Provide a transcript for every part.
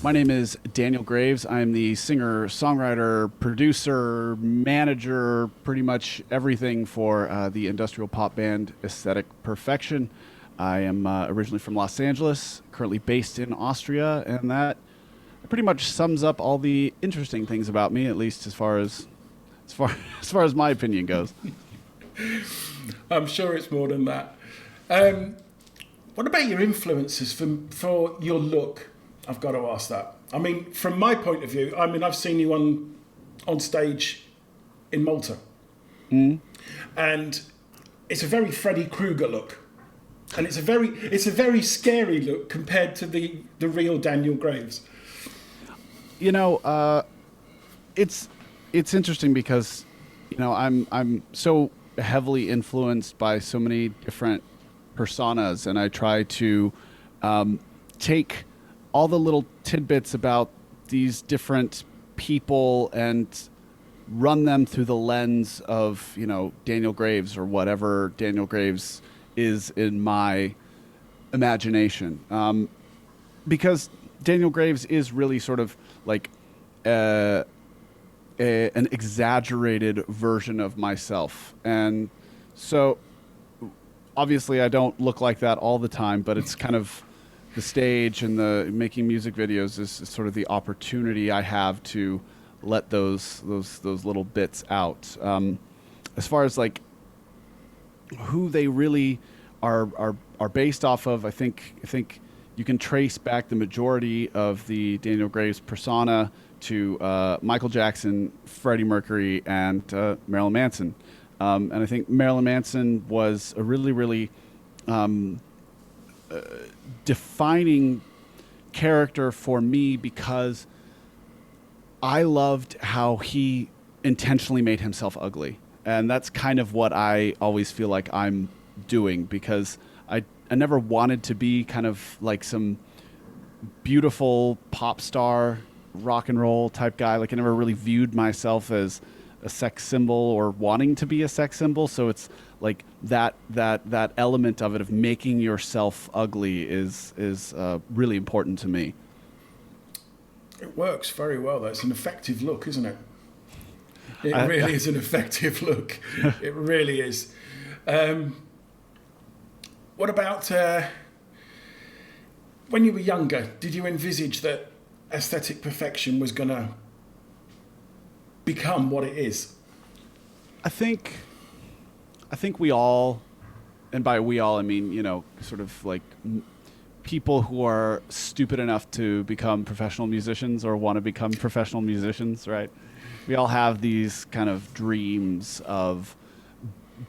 My name is Daniel Graves. I'm the singer, songwriter, producer, manager, pretty much everything for the industrial pop band Aesthetic Perfection. I am originally from Los Angeles, currently based in Austria, and that pretty much sums up all the interesting things about me, at least as far as far as my opinion goes. I'm sure it's more than that. Um, what about your influences for your look? I've got to ask that. I mean, from my point of view, I mean, I've seen you on stage in Malta, and it's a very Freddy Krueger look, and it's a very scary look compared to the real Daniel Graves. You know, it's it's interesting because I'm so heavily influenced by so many different personas, and I try to take all the little tidbits about these different people and run them through the lens of Daniel Graves or whatever Daniel Graves is in my imagination, because Daniel Graves is really sort of like uh, an exaggerated version of myself. And so obviously I don't look like that all the time, but it's kind of the stage and the making music videos is sort of the opportunity I have to let those little bits out. As far as like who they really are based off of, I think you can trace back the majority of the Daniel Graves persona to Michael Jackson, Freddie Mercury, and Marilyn Manson. And I think Marilyn Manson was a really um, defining character for me because I loved how he intentionally made himself ugly. And that's kind of what I always feel like I'm doing because I never wanted to be kind of like some beautiful pop star rock and roll type guy. Like I never really viewed myself as a sex symbol or wanting to be a sex symbol. So it's like that element of it of making yourself ugly is really important to me. It works very well, though. It's an effective look, isn't it? It I, really is an effective look. It really is. Um, what about when you were younger? Did you envisage that aesthetic perfection was going to become what it is? I think I think we all, and by we all I mean sort of like people who are stupid enough to become professional musicians or want to become professional musicians, right? We all have these kind of dreams of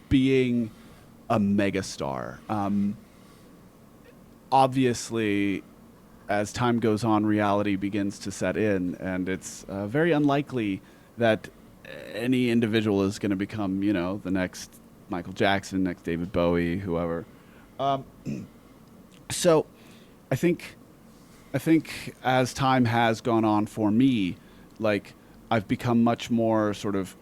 being a megastar. Obviously, as time goes on, reality begins to set in, and it's very unlikely that any individual is going to become, the next Michael Jackson, next David Bowie, whoever. Um, so, I think I think as time has gone on for me, like I've become much more sort of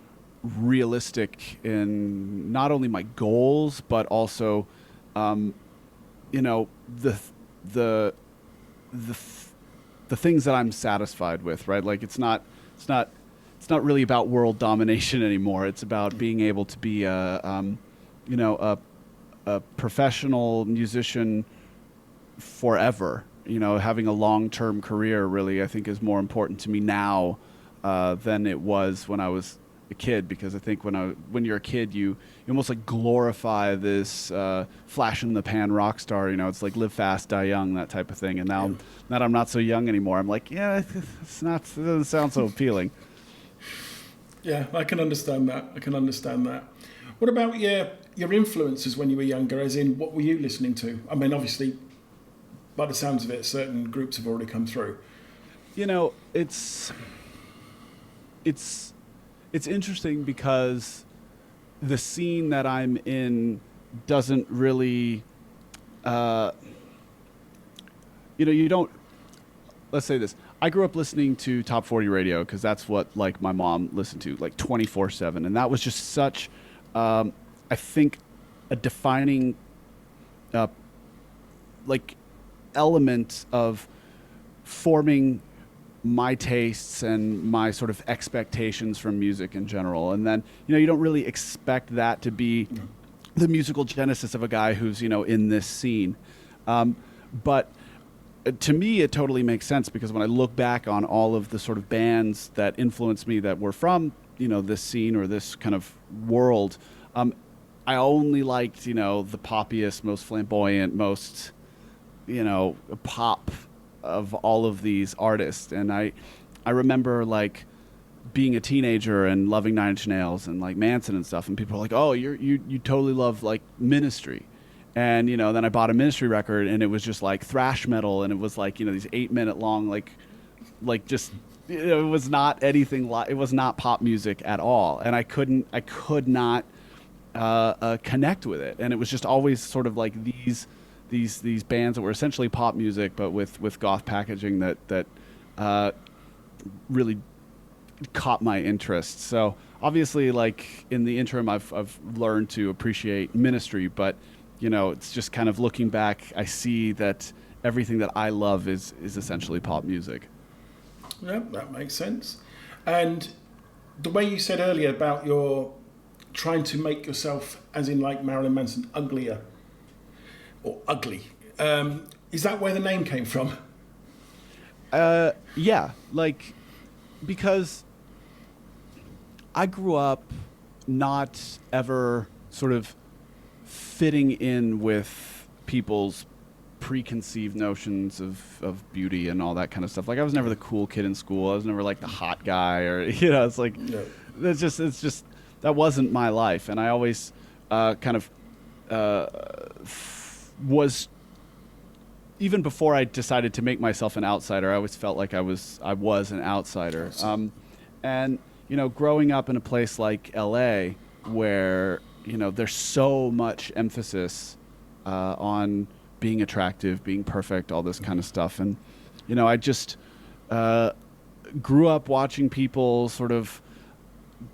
realistic in not only my goals but also, um, you know, the the the the things that I'm satisfied with, right? Like it's not it's not really about world domination anymore. It's about being able to be you know, a professional musician forever. Having a long-term career really, I think, is more important to me now than it was when I was a kid. Because I think when you're a kid, you almost like glorify this flash in the pan rock star. It's like live fast, die young, that type of thing. And now, that I'm not so young anymore, I'm like, yeah, it doesn't sound so appealing. Yeah, I can understand that. I can understand that. What about your influences when you were younger? As in, what were you listening to? I mean, obviously, by the sounds of it, certain groups have already come through. It's it's it's interesting because the scene that I'm in doesn't really, uh, you don't. Let's say this. I grew up listening to top 40 radio because that's what like my mom listened to like 24/7, and that was just such, I think, a defining, uh, like element of forming my tastes and my sort of expectations from music in general. And then, you don't really expect that to be the musical genesis of a guy who's, in this scene. But to me, it totally makes sense, because when I look back on all of the sort of bands that influenced me that were from, this scene or this kind of world, I only liked, the poppiest, most flamboyant, most, pop of all of these artists. And I remember like being a teenager and loving Nine Inch Nails and like Manson and stuff, and people are like, "Oh, you totally love like Ministry." And then I bought a Ministry record, and it was just like thrash metal, and it was like these 8-minute long like just it was not anything like, it was not pop music at all, and I could not connect with it, and it was just always sort of like these bands that were essentially pop music but with goth packaging that really caught my interest. So obviously, like in the interim, I've learned to appreciate Ministry, but it's just kind of looking back, I see that everything that I love is essentially pop music. Yeah, that makes sense. And the way you said earlier about your trying to make yourself, as in like Marilyn Manson, uglier or ugly, is that where the name came from? Yeah, like, because I grew up not ever sort of fitting in with people's preconceived notions of beauty and all that kind of stuff. Like, I was never the cool kid in school. I was never like the hot guy, or it's like, No. it's just that wasn't my life. And I always kind of was, even before I decided to make myself an outsider, I always felt like I was an outsider. And growing up in a place like LA, where there's so much emphasis on being attractive, being perfect, all this kind of stuff, and I just grew up watching people sort of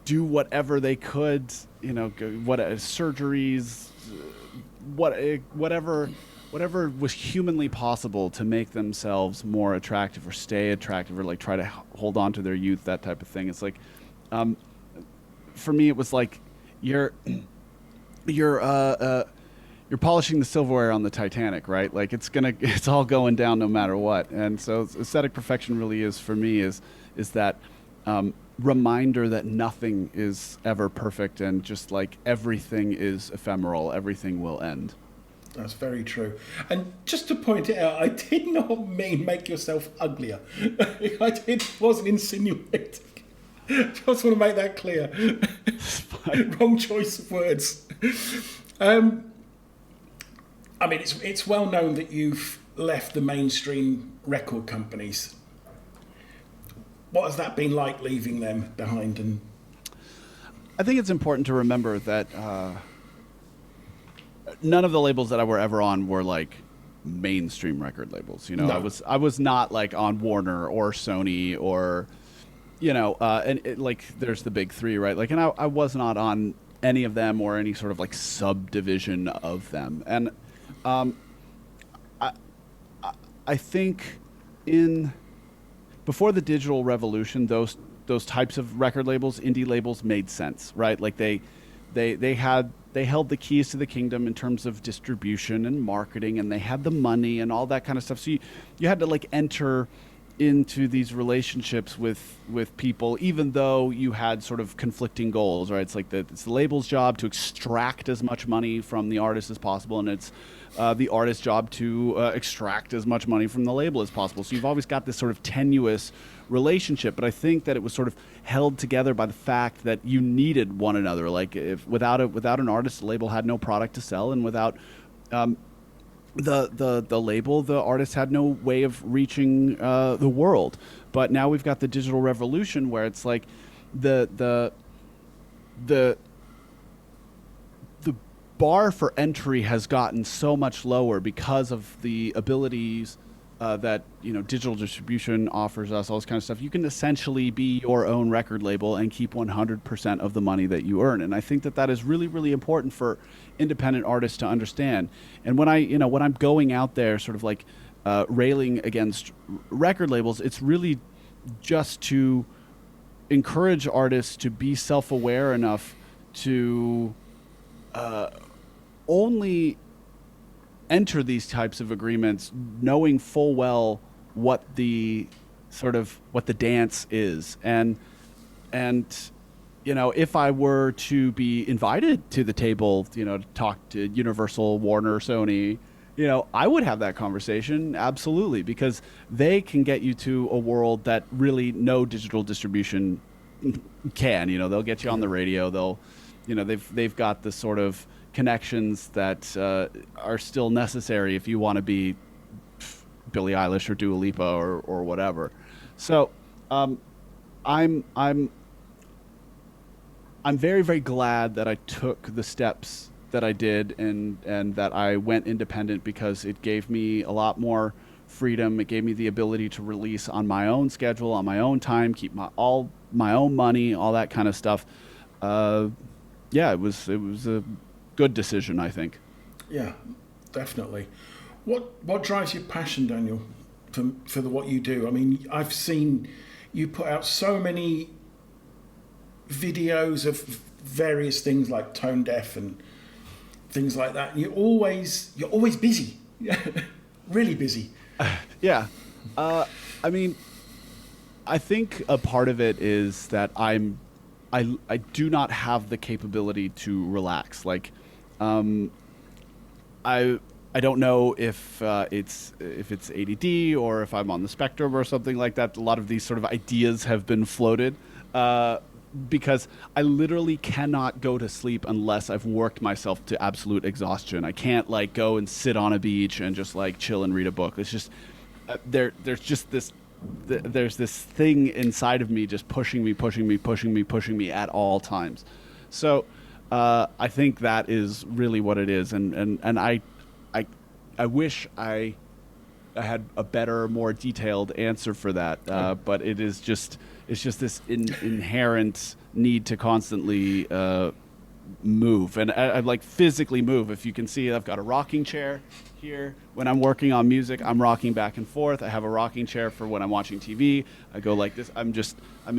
do whatever they could, surgeries, whatever was humanly possible to make themselves more attractive or stay attractive, or like try to hold on to their youth, that type of thing. It's like, for me, it was like you're polishing the silverware on the Titanic, right? Like it's all going down no matter what. And so aesthetic perfection really is, for me, is that reminder that nothing is ever perfect, and just like everything is ephemeral, everything will end. That's very true. And just to point it out, I did not mean make yourself uglier. Wasn't insinuating. Just want to make that clear. Wrong choice of words. I mean, it's well known that you've left the mainstream record companies. What has that been like, leaving them behind? And I think it's important to remember that none of the labels that I were ever on were like mainstream record labels. No. I was not like on Warner or Sony or, and like there's the big three, right? Like, and I was not on any of them or any sort of like subdivision of them. And I think before the digital revolution, those types of record labels, indie labels, made sense, right? Like they held the keys to the kingdom in terms of distribution and marketing, and they had the money and all that kind of stuff. So you had to like enter into these relationships with people, even though you had sort of conflicting goals, right? It's like it's the label's job to extract as much money from the artist as possible, and it's the artist's job to extract as much money from the label as possible. So you've always got this sort of tenuous relationship, but I think that it was sort of held together by the fact that you needed one another. Like, if without an artist, the label had no product to sell, and without the label, the artist had no way of reaching the world. But now we've got the digital revolution, where it's like the bar for entry has gotten so much lower because of the abilities that digital distribution offers us, all this kind of stuff. You can essentially be your own record label and keep 100% of the money that you earn. And I think that is really, really important for independent artists to understand. And when when I'm going out there sort of like railing against record labels, it's really just to encourage artists to be self-aware enough to only enter these types of agreements knowing full well what the what the dance is. And if I were to be invited to the table, to talk to Universal, Warner, Sony, I would have that conversation, absolutely, because they can get you to a world that really no digital distribution can. They'll get you on the radio. They've got the sort of connections that are still necessary if you want to be Billie Eilish or Dua Lipa or whatever. So I'm very, very glad that I took the steps that I did and that I went independent, because it gave me a lot more freedom. It gave me the ability to release on my own schedule, on my own time, keep all my own money, all that kind of stuff. It was a good decision, I think. Yeah, definitely. What drives your passion, Daniel, for what you do? I mean, I've seen you put out so many videos of various things like tone deaf and things like that. And you're always busy, really busy. Yeah, I mean, I think a part of it is that I do not have the capability to relax. Like, I don't know if it's ADD or if I'm on the spectrum or something like that. A lot of these sort of ideas have been floated, because I literally cannot go to sleep unless I've worked myself to absolute exhaustion. I can't like go and sit on a beach and just like chill and read a book. It's just there's just this there's this thing inside of me just pushing me at all times. So I think that is really what it is, and I wish I had a better, more detailed answer for that, but it's just this inherent need to constantly move, and I like physically move. If you can see, I've got a rocking chair here. When I'm working on music, I'm rocking back and forth. I have a rocking chair for when I'm watching TV. I go like this. I'm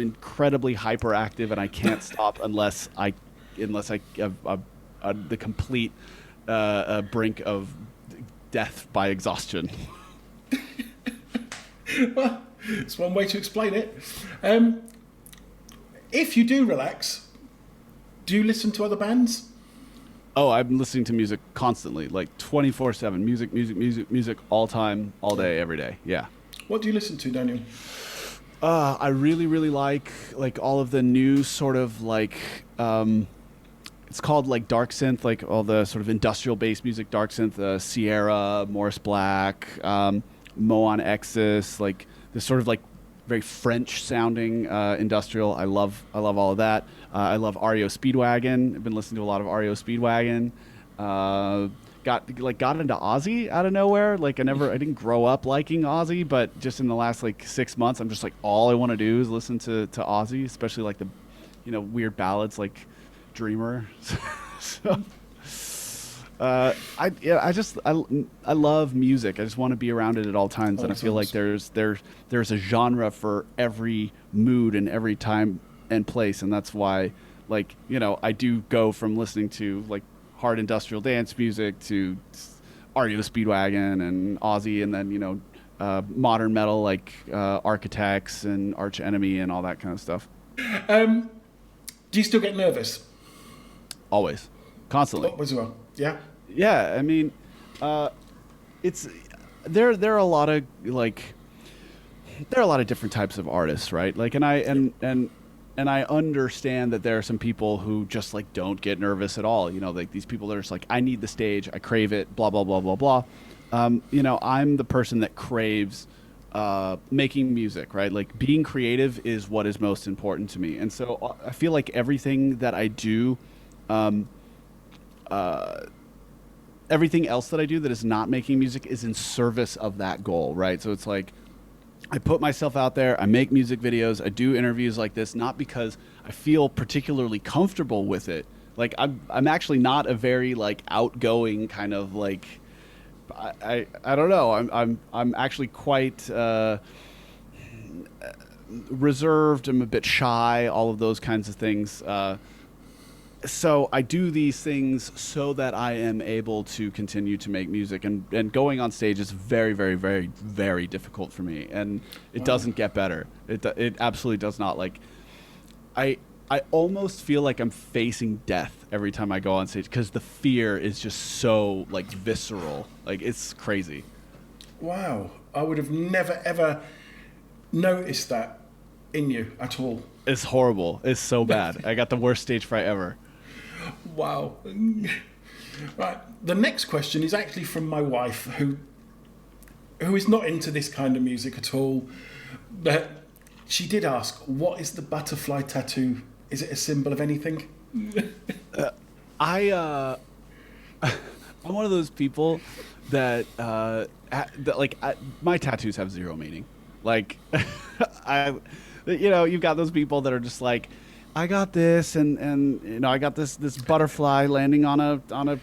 incredibly hyperactive, and I can't stop unless I have the complete brink of death by exhaustion. Well, it's one way to explain it. If you do relax, do you listen to other bands? Oh, I'm listening to music constantly, like 24/7. Music, all time, all day, every day. Yeah. What do you listen to, Daniel? I really, really like all of the new sort of like, it's called like dark synth, like all the sort of industrial based music, dark synth, Sierra, Morris Black, Moon Exis, like this sort of like very French sounding industrial. I love all of that. I love REO Speedwagon. I've been listening to a lot of REO Speedwagon. Got into Ozzy out of nowhere. Like I didn't grow up liking Ozzy, but just in the last like 6 months, I'm just like all I want to do is listen to Ozzy, especially like the weird ballads like Dreamer. So, I love music. I just want to be around it at all times, and I feel like there's a genre for every mood and every time and place, and that's why I do go from listening to like hard industrial dance music to REO Speedwagon and Ozzy, and then modern metal like Architects and Arch Enemy and all that kind of stuff. Do you still get nervous? Always, constantly. As well. Yeah. Yeah, I mean, it's there are a lot of different types of artists, right? Like, and I understand that there are some people who just like don't get nervous at all. Like these people that are just like, I need the stage, I crave it, blah blah blah blah blah. I'm the person that craves making music, right? Like being creative is what is most important to me, and so I feel like everything that I do. Everything else that I do that is not making music is in service of that goal, right? So it's like I put myself out there, I make music videos, I do interviews like this, not because I feel particularly comfortable with it. Like I'm actually not a very like outgoing kind of like I don't know. I'm actually quite reserved. I'm a bit shy. All of those kinds of things. So I do these things so that I am able to continue to make music, and going on stage is very, very, very, very difficult for me, and it doesn't get better. It absolutely does not. Like, I almost feel like I'm facing death every time I go on stage because the fear is just so like visceral. Like, it's crazy. Wow, I would have never ever noticed that in you at all. It's horrible. It's so bad. I got the worst stage fright ever. Wow. Right. The next question is actually from my wife, who is not into this kind of music at all. But she did ask, "What is the butterfly tattoo? Is it a symbol of anything?" I'm one of those people that my tattoos have zero meaning. Like, you've got those people that are just like, I got this, and I got this butterfly landing on a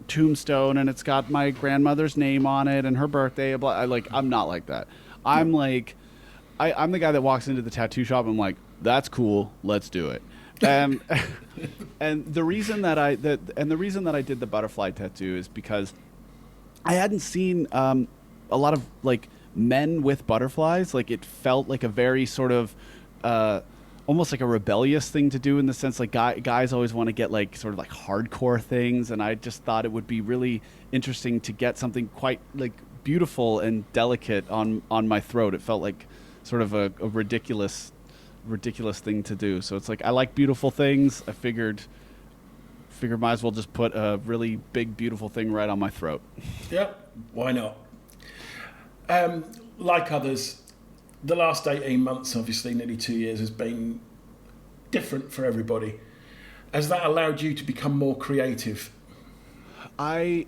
tombstone, and it's got my grandmother's name on it and her birthday. I'm not like that. I'm like, I'm the guy that walks into the tattoo shop. And I'm like, that's cool. Let's do it. And the reason that I did the butterfly tattoo is because I hadn't seen a lot of like men with butterflies. Like, it felt like a very sort of almost like a rebellious thing to do, in the sense like guys always want to get like sort of like hardcore things, and I just thought it would be really interesting to get something quite like beautiful and delicate on my throat. It felt like sort of a ridiculous thing to do. So it's like, I like beautiful things. I figured might as well just put a really big beautiful thing right on my throat. Yep, why not? Like others, the last 18 months, obviously nearly 2 years, has been different for everybody. Has that allowed you to become more creative? I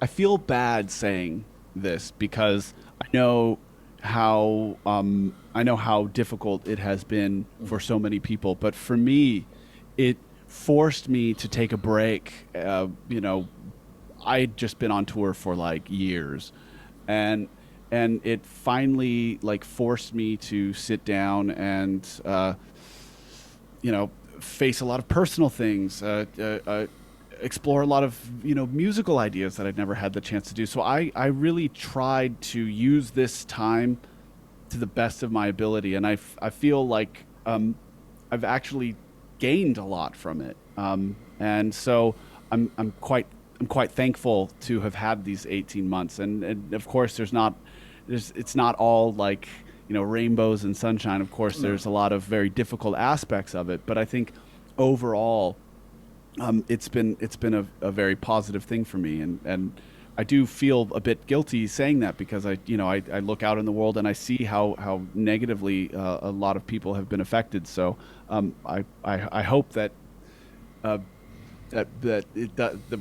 feel bad saying this because I know how difficult it has been for so many people, but for me, it forced me to take a break. I'd just been on tour for like years, and it finally like forced me to sit down and face a lot of personal things, explore a lot of musical ideas that I'd never had the chance to do. So I really tried to use this time to the best of my ability, and I feel like I've actually gained a lot from it, and so I'm quite thankful to have had these 18 months, and of course it's not all like rainbows and sunshine. Of course, there's a lot of very difficult aspects of it, but I think overall it's been a very positive thing for me, and I do feel a bit guilty saying that, because I look out in the world and I see how negatively a lot of people have been affected. So I hope that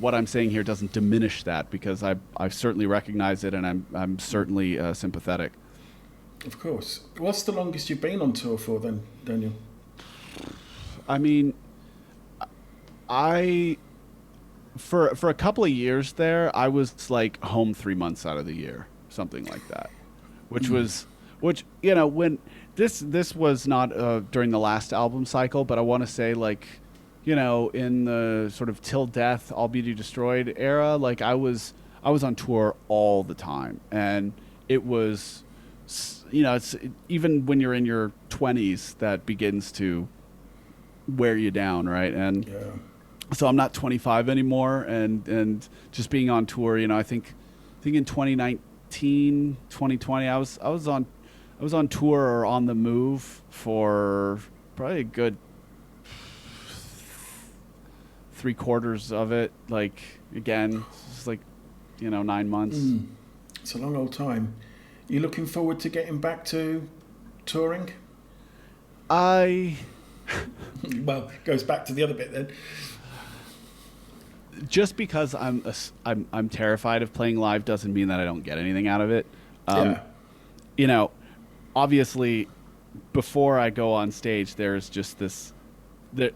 what I'm saying here doesn't diminish that, because I certainly recognize it, and I'm certainly sympathetic. Of course. What's the longest you've been on tour for then, Daniel? I mean, for a couple of years there, I was like home 3 months out of the year, something like that, which when this was not during the last album cycle, but I want to say like, in the sort of Till Death, I'll Be Destroyed era, like I was on tour all the time, and it was, it's even when you're in your 20s that begins to wear you down, right? And yeah. So I'm not 25 anymore, and just being on tour, I think in 2019, 2020, I was on tour or on the move for probably a good 3/4 of it. Like, again, it's like 9 months. It's a long old time. You looking forward to getting back to touring? Well, goes back to the other bit then. Just because I'm terrified of playing live doesn't mean that I don't get anything out of it. Obviously, before I go on stage, there's just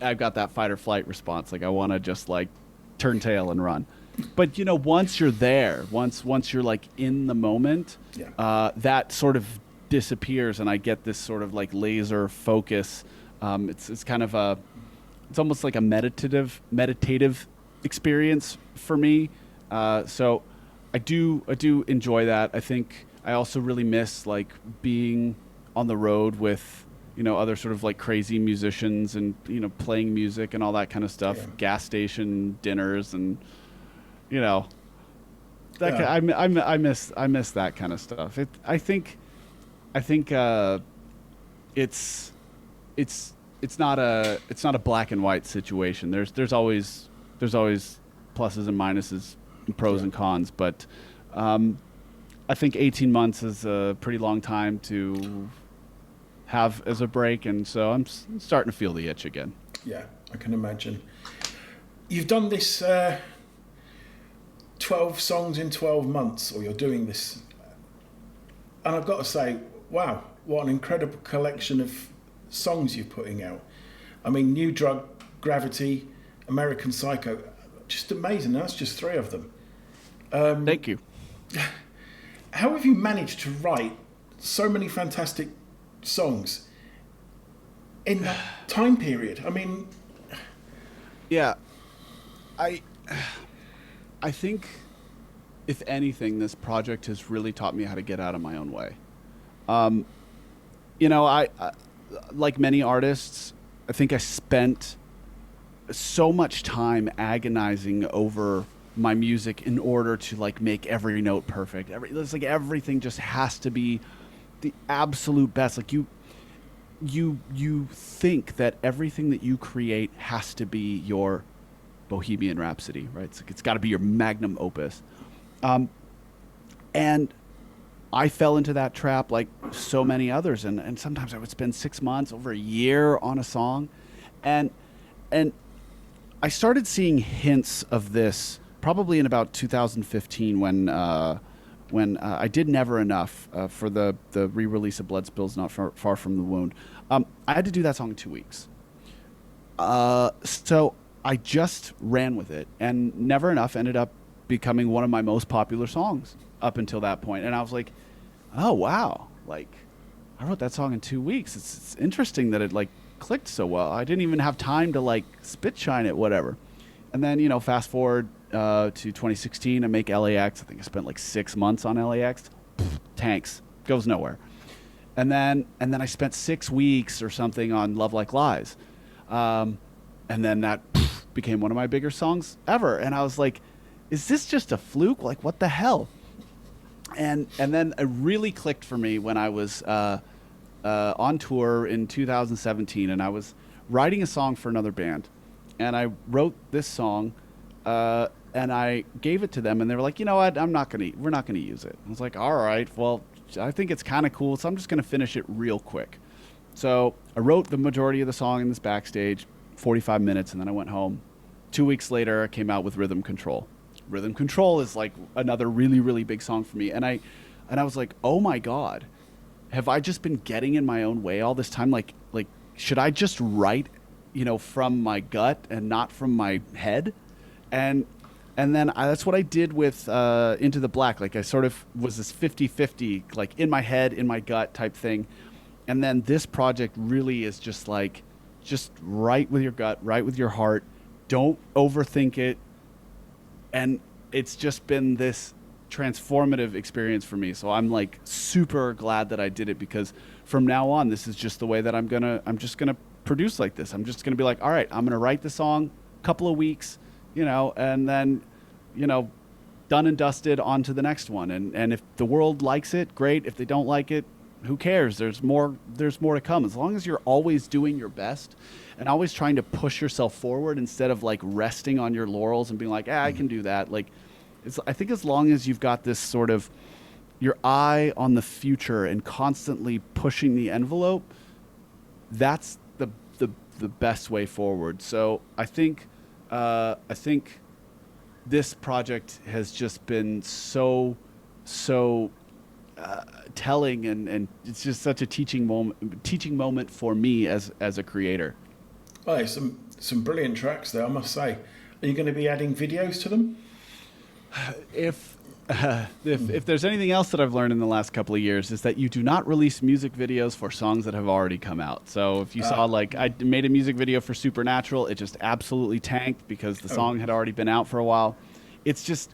I've got that fight or flight response. Like, I want to just like turn tail and run. but once you're there, once you're like in the moment, Yeah. that sort of disappears, and I get this sort of like laser focus. It's kind of it's almost like a meditative experience for me. So I do enjoy that. I think I also really miss like being on the road with other sort of like crazy musicians and playing music and all that kind of stuff. Yeah. Gas station dinners and you know that Yeah. I miss that kind of stuff. I think it's it's not a black and white situation. There's always pluses and minuses, and pros Yeah. and cons, but I think 18 months is a pretty long time to have as a break, and so I'm starting to feel the itch again. Yeah, I can imagine. You've done this 12 songs in 12 months, or you're doing this. And I've got to say, wow, what an incredible collection of songs you're putting out. I mean, New Drug, Gravity, American Psycho, just amazing. That's just 3 of them. Thank you. How have you managed to write so many fantastic songs in that time period? I mean, Yeah, I I think if anything, this project has really taught me how to get out of my own way. I like many artists, I think I spent so much time agonizing over my music in order to like make every note perfect. It's like everything just has to be the absolute best. Like you think that everything that you create has to be your Bohemian Rhapsody, right? It's got to be your magnum opus. And I fell into that trap like so many others, and sometimes I would spend 6 months, over a year on a song, and and I started seeing hints of this probably in about 2015 when I did Never Enough for the re-release of Blood Spills Not Far from the Wound. I had to do that song in 2 weeks. So I just ran with it, and Never Enough ended up becoming one of my most popular songs up until that point. And I was like, oh wow, like I wrote that song in 2 weeks. It's interesting that it like clicked so well. I didn't even have time to like spit shine it, whatever. And then fast forward to 2016, I make LAX. I think I spent like 6 months on LAX. Tanks, goes nowhere. And then I spent 6 weeks or something on Love Like Lies, and then that became one of my bigger songs ever. And I was like, is this just a fluke? Like, what the hell? And then it really clicked for me when I was on tour in 2017, and I was writing a song for another band, and I wrote this song, and I gave it to them, and they were like, you know what, we're not gonna use it. I was like, all right, well, I think it's kind of cool, so I'm just gonna finish it real quick. So I wrote the majority of the song in this backstage, 45 minutes, and then I went home. 2 weeks later, I came out with Rhythm Control. Rhythm Control is like another really, really big song for me. And I was like, oh my God, have I just been getting in my own way all this time? Like should I just write, from my gut and not from my head? And then that's what I did with Into the Black. Like I sort of was this 50-50, like in my head, in my gut type thing. And then this project really is just like, just write with your gut, write with your heart. Don't overthink it. And it's just been this transformative experience for me. So I'm like super glad that I did it, because from now on, this is just the way that I'm just gonna produce like this. I'm just gonna be like, all right, I'm gonna write the song, couple of weeks, and then, done and dusted, on to the next one. And if the world likes it, great. If they don't like it, who cares? There's more to come. As long as you're always doing your best and always trying to push yourself forward instead of like resting on your laurels and being like, I can do that. Like, I think as long as you've got this sort of your eye on the future and constantly pushing the envelope, that's the best way forward. So I think this project has just been so telling, and it's just such a teaching moment for me as a creator. Oh, some brilliant tracks there, I must say. Are you going to be adding videos to them? if if there's anything else that I've learned in the last couple of years is that you do not release music videos for songs that have already come out. So if you saw, like, I made a music video for Supernatural, it just absolutely tanked because the song had already been out for a while. It's just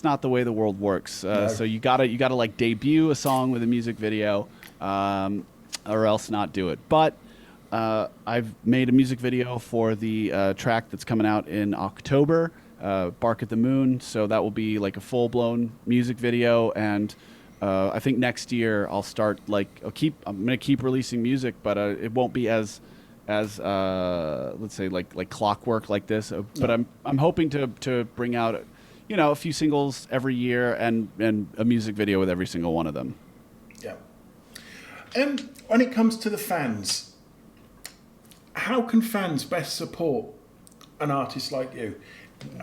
not the way the world works. So you gotta like debut a song with a music video, or else not do it. But I've made a music video for the track that's coming out in October. Bark at the Moon, so that will be like a full-blown music video, and I think next year I'll start, like, I'm gonna keep releasing music, but it won't be as let's say like clockwork like this. But I'm hoping to bring out, a few singles every year and a music video with every single one of them. Yeah. When it comes to the fans, how can fans best support an artist like you?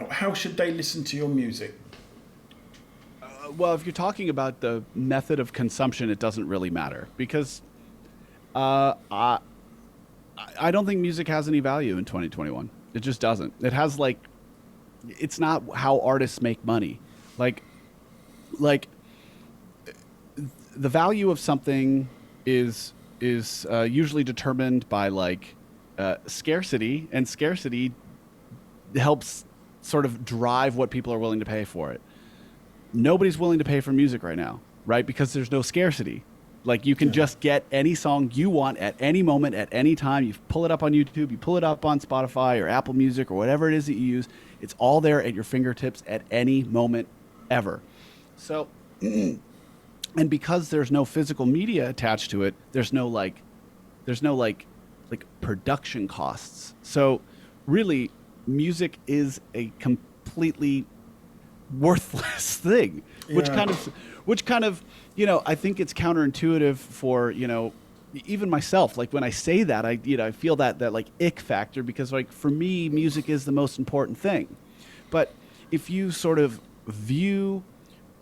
How should they listen to your music? Well, if you're talking about the method of consumption, it doesn't really matter, because I don't think music has any value in 2021. It just doesn't. It has, like, it's not how artists make money. Like the value of something is usually determined by, like, scarcity, and scarcity helps sort of drive what people are willing to pay for it. Nobody's willing to pay for music right now, right? Because there's no scarcity. Like, you can just get any song you want at any moment, at any time. You pull it up on YouTube, you pull it up on Spotify or Apple Music or whatever it is that you use. It's all there at your fingertips at any moment ever. So, and because there's no physical media attached to it, there's no production costs. So really, music is a completely worthless thing, which kind of, I think it's counterintuitive for, even myself. Like, when I say that, I feel that like ick factor, because, like, for me, music is the most important thing. But if you sort of view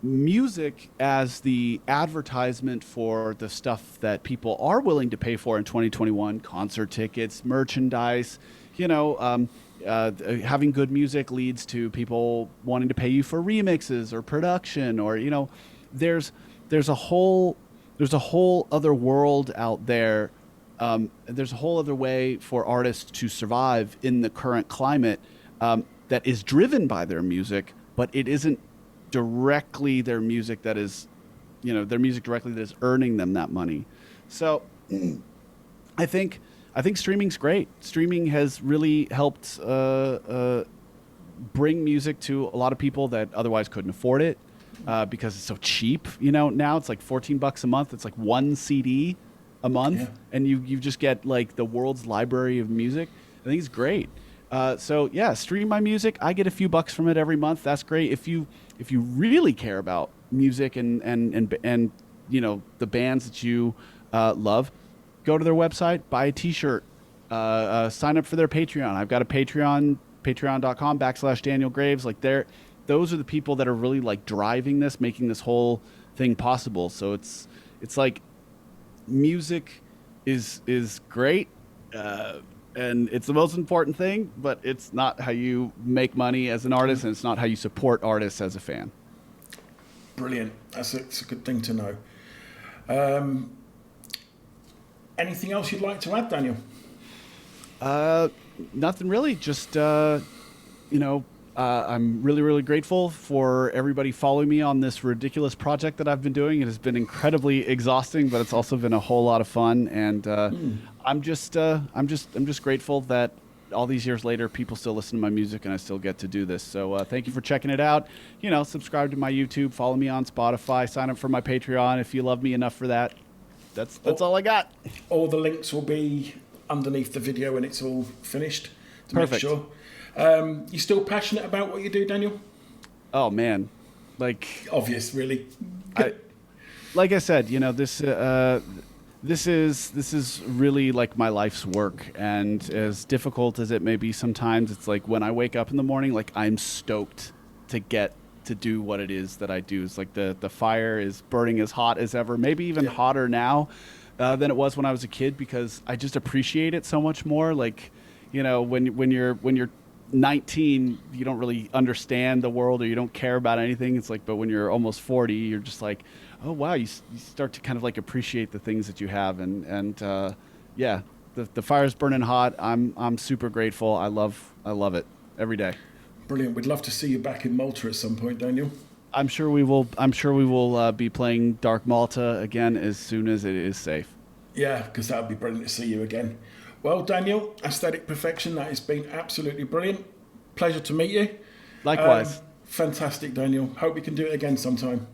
music as the advertisement for the stuff that people are willing to pay for in 2021, concert tickets, merchandise, having good music leads to people wanting to pay you for remixes or production, or, there's a whole other world out there. There's a whole other way for artists to survive in the current climate, that is driven by their music, but it isn't directly their music that is, their music directly that is earning them that money. So I think streaming's great. Streaming has really helped bring music to a lot of people that otherwise couldn't afford it, because it's so cheap. Now it's like $14 a month. It's like one CD a month, and you just get, like, the world's library of music. I think it's great. So yeah, stream my music. I get a few bucks from it every month. That's great. If you really care about music and the bands that you love, go to their website, buy a T-shirt, sign up for their Patreon. I've got a Patreon, patreon.com/Daniel Graves. Like, those are the people that are really, like, driving this, making this whole thing possible. So it's like, music is great, and it's the most important thing, but it's not how you make money as an artist, and it's not how you support artists as a fan. Brilliant. It's a good thing to know. Anything else you'd like to add, Daniel? Nothing really. Just, I'm really, really grateful for everybody following me on this ridiculous project that I've been doing. It has been incredibly exhausting, but it's also been a whole lot of fun. And I'm just grateful that all these years later, people still listen to my music, and I still get to do this. So thank you for checking it out. Subscribe to my YouTube, follow me on Spotify, sign up for my Patreon if you love me enough for that. That's all I got. All the links will be underneath the video when it's all finished. To Perfect. Make sure. You still passionate about what you do, Daniel? Oh man, like, obvious, really. Like I said, this is really like my life's work, and as difficult as it may be sometimes, it's like when I wake up in the morning, like, I'm stoked to get to do what it is that I do. It's like the fire is burning as hot as ever, maybe even hotter now than it was when I was a kid, because I just appreciate it so much more. Like, when you're 19, you don't really understand the world or you don't care about anything. It's like, but when you're almost 40, you're just like, oh wow, you start to kind of like appreciate the things that you have, and yeah, the fire's burning hot. I'm super grateful. I love it every day. Brilliant. We'd love to see you back in Malta at some point, Daniel. I'm sure we will. I'm sure we will be playing Dark Malta again as soon as it is safe. Yeah, because that would be brilliant to see you again. Well, Daniel, Aesthetic Perfection, that has been absolutely brilliant. Pleasure to meet you. Likewise. Fantastic, Daniel. Hope we can do it again sometime.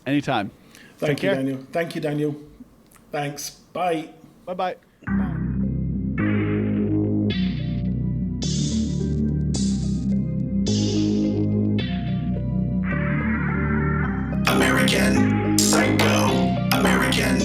Anytime. Thank Take you, care. Daniel. Thank you, Daniel. Thanks. Bye. Bye bye. American Psycho. American